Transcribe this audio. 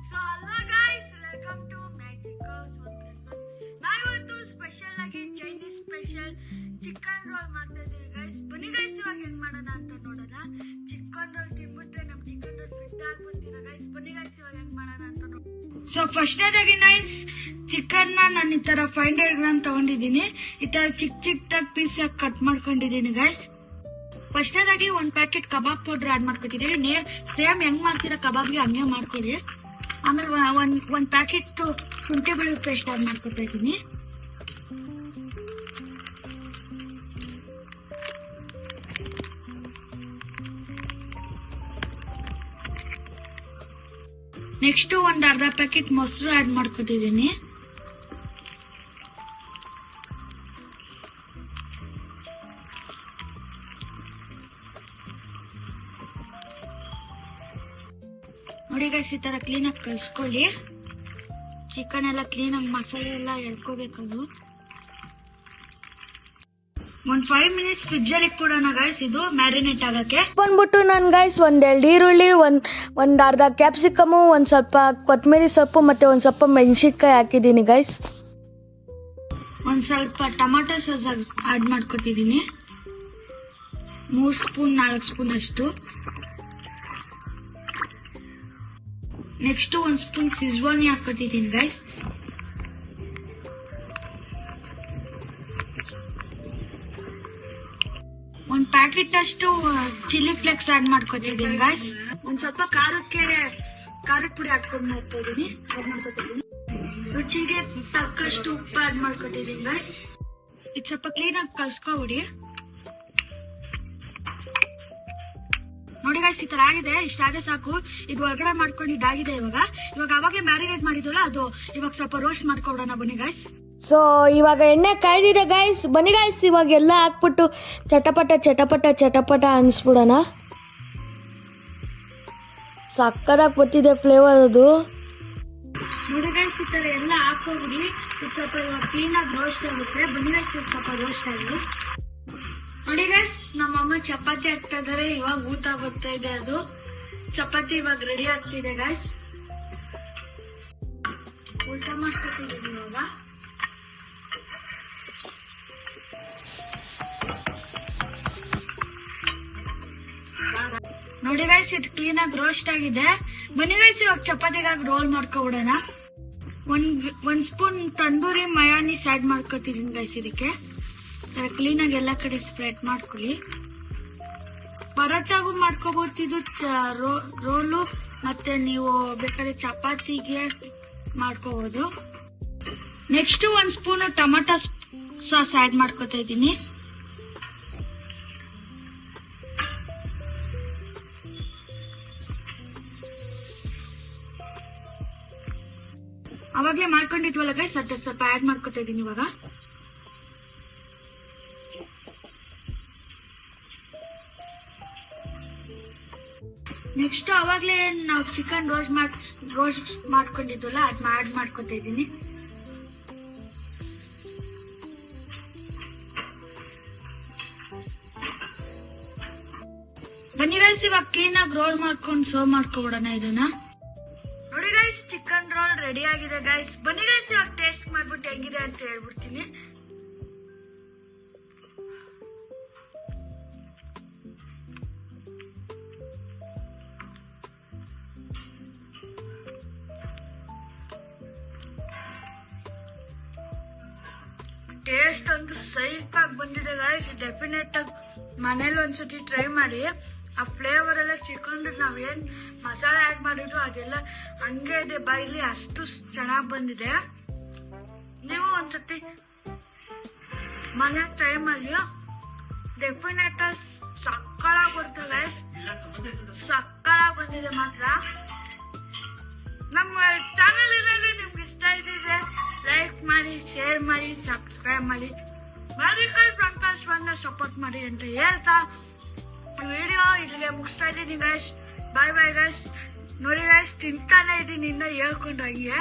So hello guys, welcome to magic house 1+1. ನಾವಿವತ್ತು special ಆಗಿ Chinese special chicken roll ಮಾಡ್ತಾ ಇದೀವಿ ಗೈಸ್. ಬನ್ನಿ ಗೈಸ್, ಇವಾಗ ಹೆಂಗ್ ಮಾಡೋಣ ಅಂತ ನೋಡೋಣ. ಚಿಕನ್ ರೋಲ್ ತಿನ್ಬಿಟ್ರೆ ನಮ್ ಚಿಕನ್ ರೋಲ್ ಫಿಟ್ ಆಗ್ಬಿಡ್ತೀರಾ ಗೈಸ್. ಬನ್ನಿ ಗೈಸ್, ಇವಾಗ ಹೆಂಗ್ ಮಾಡೋಣ ಅಂತ ನೋಡಿ. ಸೊ ಫಸ್ಟ್ ಆಗಿ ನೈಸ್ ಚಿಕನ್ ನಾನು ಈ ತರ 500 ಗ್ರಾಮ್ ತಗೊಂಡಿದ್ದೀನಿ. ಈ ತರ ಚಿಕ್ಕದಾಗಿ ಪೀಸ್ ಆಗಿ ಕಟ್ ಮಾಡ್ಕೊಂಡಿದ್ದೀನಿ ಗೈಸ್. ಫಸ್ಟ್ ಆಗಿ 1 ಪ್ಯಾಕೆಟ್ ಕಬಾಬ್ ಪೌಡರ್ ಆಡ್ ಮಾಡ್ಕೊತಿದ್ದೀವಿ. ಸೇಮ್ ಹೆಂಗ್ ಮಾಡ್ತೀರಾ ಕಬಾಬ್ಗೆ ಹಂಗೆ ಮಾಡ್ಕೊಳ್ಳಿ. ಆಮೇಲೆ ಒಂದ್ ಪ್ಯಾಕೆಟ್ ಶುಂಠಿ ಬೆಳ್ಳುಳ್ಳಿ ಪೇಸ್ಟ್ ಆಡ್ ಮಾಡ್ಕೊತಾ ಇದ್ದೀನಿ. ನೆಕ್ಸ್ಟ್ ಒಂದ್ ಅರ್ಧ ಪ್ಯಾಕೆಟ್ ಮೊಸರು ಆಡ್ ಮಾಡ್ಕೊತಿದ್ದೀನಿ. ನೋಡಿ ಗೈಸ್, ಈ ತರ ಕ್ಲೀನ್ ಆಗಿ ಕಲ್ಸ್ಕೊಳ್ಳಿ. ಚಿಕನ್ ಎಲ್ಲ ಕ್ಲೀನ್ ಆಗಿ ಮಸಾಲೆ ಎಲ್ಲ ಎಳ್ಕೋಬೇಕದು. 5 ಮಿನಿಟ್ಸ್ ಫ್ರಿಡ್ಜ್ ಅಲ್ಲಿ ಇಟ್ಬಿಡೋಣ ಗೈಸ್, ಇದು ಮ್ಯಾರಿನೇಟ್ ಆಗಕ್ಕೆ. ಬಂದ್ಬಿಟ್ಟು ನಾನು ಗೈಸ್ 2 ಈರುಳ್ಳಿ, ಒಂದ್ ಅರ್ಧ ಕ್ಯಾಪ್ಸಿಕಮು, ಒಂದ್ ಸ್ವಲ್ಪ ಕೊತ್ತಂಬರಿ ಸೊಪ್ಪು ಮತ್ತೆ ಒಂದ್ ಸ್ವಲ್ಪ ಮೆಣಸಿನ್ಕಾಯಿ ಹಾಕಿದೀನಿ ಗೈಸ್. ಒಂದ್ ಸ್ವಲ್ಪ ಟೊಮಾಟೊ ಸಾಸ್ ಆಡ್ ಮಾಡ್ಕೊತಿದ್ದೀನಿ. 3 ಸ್ಪೂನ್ 4 ಸ್ಪೂನ್ ಅಷ್ಟು. ನೆಕ್ಸ್ಟ್ 1 ಸ್ಪೂನ್ ಸಿಜ್ವಾನಿ ಹಾಕೋತಿದ್ದೀನಿ ಗೈಸ್. ಒಂದ್ ಪ್ಯಾಕೆಟ್ ಅಷ್ಟು ಚಿಲ್ಲಿ ಫ್ಲೇಕ್ಸ್ ಆಡ್ ಮಾಡ್ಕೊತಿದ್ದೀನಿ ಗೈಸ್. ಒಂದ್ ಸ್ವಲ್ಪ ಖಾರದ ಪುಡಿ ಹಾಕೊಂಡ್ ಮಾಡ್ಕೊತಿದ್ದೀನಿ. ರುಚಿಗೆ ತಕ್ಕಷ್ಟು ಉಪ್ಪು ಆಡ್ ಮಾಡ್ಕೊತಿದ್ದೀನಿ ಗೈಸ್. ಇದು ಸ್ವಲ್ಪ ಕ್ಲೀನ್ ಆಗಿ ಕಲ್ಸ್ಕೊಬಿಡಿ. ನೋಡಿ ಗೈಸ್, ಈ ತರ ಆಗಿದೆ. ಇಷ್ಟಾದ್ರೆ ಸಾಕು. ಇದು ಹೊರಗಡೆ ಮಾಡ್ಕೊಂಡು ಇದಾಗಿದೆ. ಇವಾಗ ಅವಾಗೆ ಮ್ಯಾರಿನೇಟ್ ಮಾಡಿದ್ವಲ್ಲ, ಅದು ಇವಾಗ ಸ್ವಲ್ಪ ರೋಸ್ಟ್ ಮಾಡ್ಕೊಬಿಡೋಣ. ಬನ್ನಿ ಗೈಸ್. ಸೊ ಇವಾಗ ಎಣ್ಣೆ ಕಾಯ್ದಿದೆ ಗೈಸ್. ಬನ್ನಿ ಗೈಸ್, ಇವಾಗ ಎಲ್ಲ ಹಾಕ್ಬಿಟ್ಟು ಚಟಪಟ ಚಟಪಟ ಚಟಪಟ ಅನ್ಸ್ಬಿಡೋಣ. ಸಕ್ಕದಾಗಿ ಬರ್ತಿದೆ ಫ್ಲೇವರ್ ಅದು. ನೋಡಿ ಗೈಸ್, ಈ ತರ ಎಲ್ಲ ಹಾಕೋಬಿಡಿ. ಇದು ಸ್ವಲ್ಪ ಇವಾಗ ಕ್ಲೀನ್ ಆಗಿ ರೋಸ್ಟ್ ಆಗುತ್ತೆ. ಬನ್ನಿ ಗೈಸ್, ಸ್ವಲ್ಪ ರೋಸ್ಟ್ ಆಗಿ. ನೋಡಿ ಗೈಸ್, ನಮ್ಮಮ್ಮ ಚಪಾತಿ ಹಾಕ್ತಾ ಇದಾರೆ. ಇವಾಗ ಊಟ ಬರ್ತಾ ಇದೆ. ಅದು ಚಪಾತಿ ಇವಾಗ ರೆಡಿ ಆಗ್ತಿದೆ ಗೈಸ್. ಊಟ ಮಾಡ್ಕೊತಿದ್ದೀವಿ ಇವಾಗ. ನೋಡಿ ಗೈಸ್, ಇದು ಕ್ಲೀನ್ ಆಗಿ ರೋಸ್ಟ್ ಆಗಿದೆ. ಬನ್ನಿ ಗೈಸ್, ಇವಾಗ ಚಪಾತಿಗಾಗಿ ರೋಲ್ ಮಾಡ್ಕೊಬಿಡೋಣ. ಒಂದ್ ಸ್ಪೂನ್ ತಂದೂರಿ ಮಯೋನೀಸ್ ಆಡ್ ಮಾಡ್ಕೊತಿದ್ದೀನಿ ಗೈಸ್. ಇದಕ್ಕೆ ಕ್ಲೀನ್ ಆಗಿ ಎಲ್ಲಾ ಕಡೆ ಸ್ಪ್ರೆಡ್ ಮಾಡ್ಕೊಳ್ಳಿ. ಪರೋಟಾಗೂ ಮಾಡ್ಕೋಬಹುದು ಇದು ರೋಲು, ಮತ್ತೆ ನೀವು ಬೇಕಾದ್ರೆ ಚಪಾತಿಗೆ ಮಾಡ್ಕೋಬಹುದು. Next 1 spoon tomato sauce add ಮಾಡ್ಕೊತಾ ಇದ್ದೀನಿ. ಅವಾಗ್ಲೇ ಮಾಡ್ಕೊಂಡಿದ್ವಲ್ಲ ಗೈಸ್, ಅದ್ರ ಸ್ವಲ್ಪ ಆಡ್ ಮಾಡ್ಕೊತಾ ಇದ್ದೀನಿ ಇವಾಗ. ನೆಕ್ಸ್ಟ್ ಅವಾಗ್ಲೇ ನಾವು ಚಿಕನ್ ರೋಸ್ಟ್ ಮಾಡ್ಕೊಂಡಿದ್ವಲ್ಲ, ಅದ್ ಆಡ್ ಮಾಡ್ಕೊತಾ ಇದ್ದೀನಿ. ಬನ್ನಿ ಗೈಸ್, ಇವಾಗ ಕ್ಲೀನ್ ಆಗಿ ರೋಲ್ ಮಾಡ್ಕೊಂಡು ಸರ್ವ್ ಮಾಡ್ಕೊಬಿಡೋಣ ಇದನ್ನ. ನೋಡಿ ಗೈಸ್, ಚಿಕನ್ ರೋಲ್ ರೆಡಿ ಆಗಿದೆ ಗೈಸ್. ಬನ್ನಿ ಗೈಸ್, ಇವಾಗ ಟೇಸ್ಟ್ ಮಾಡ್ಬಿಟ್ಟು ಹೆಂಗಿದೆ ಅಂತ ಹೇಳ್ಬಿಡ್ತೀನಿ. ಟೇಸ್ಟ್ ಅಂತೂ ಸೈಕ್ ಆಗಿ ಬಂದಿದೆ ಗೈಸ್. ಡೆಫಿನೆಟ್ ಆಗಿ ಮನೇಲಿ ಒಂದ್ಸತಿ ಟ್ರೈ ಮಾಡಿ. ಆ ಫ್ಲೇವರ್ ಎಲ್ಲ ಚಿಕನ್ ನಾವೇನ್ ಮಸಾಲೆ ಆಡ್ ಮಾಡಿದ್ರು ಅದೆಲ್ಲ ಹಂಗೆ ಇದೆ ಬಾಯಿಲಿ, ಅಷ್ಟು ಚೆನ್ನಾಗಿ ಬಂದಿದೆ. ನೀವು ಒಂದ್ಸತಿ ಮನೆ ಟ್ರೈ ಮಾಡಿ. ಡೆಫಿನೆಟ್ ಆಗಿ ಸಕ್ಕತ್ತಾಗಿ ಬರುತ್ತೆ ಗೈಸ್. ಸಕ್ಕತ್ತಾಗಿ ಬಂದಿದೆ ಮಾತ್ರ. ನಮ್ಮ ಚಾನಲ್ ಏನಾದ್ರೆ ನಿಮ್ಗೆ ಇಷ್ಟ ಇದ್ದಿದೆ ಲೈಕ್ ಮಾಡಿ, ಶೇರ್ ಮಾಡಿ, ಸಬ್ಸ್ಕ್ರೈಬ್ ಮಾಡಿ. ಮ್ಯಾಜಿಕಲ್ 1+1 ಸಪೋರ್ಟ್ ಮಾಡಿ ಅಂತ ಹೇಳ್ತಾ ವಿಡಿಯೋ ಇಲ್ಲಿಗೆ ಮುಗಿಸ್ತಾ ಇದ್ದೀನಿ ಗೈಸ್. ಬಾಯ್ ಬಾಯ್ ಗೈಸ್. ನೋಡಿ ಗೈಸ್, ತಿಂತಾನೆ ಇದ್ದೀನಿ ಇನ್ನ ಹೇಳ್ಕೊಂಡು ಹಂಗೆ.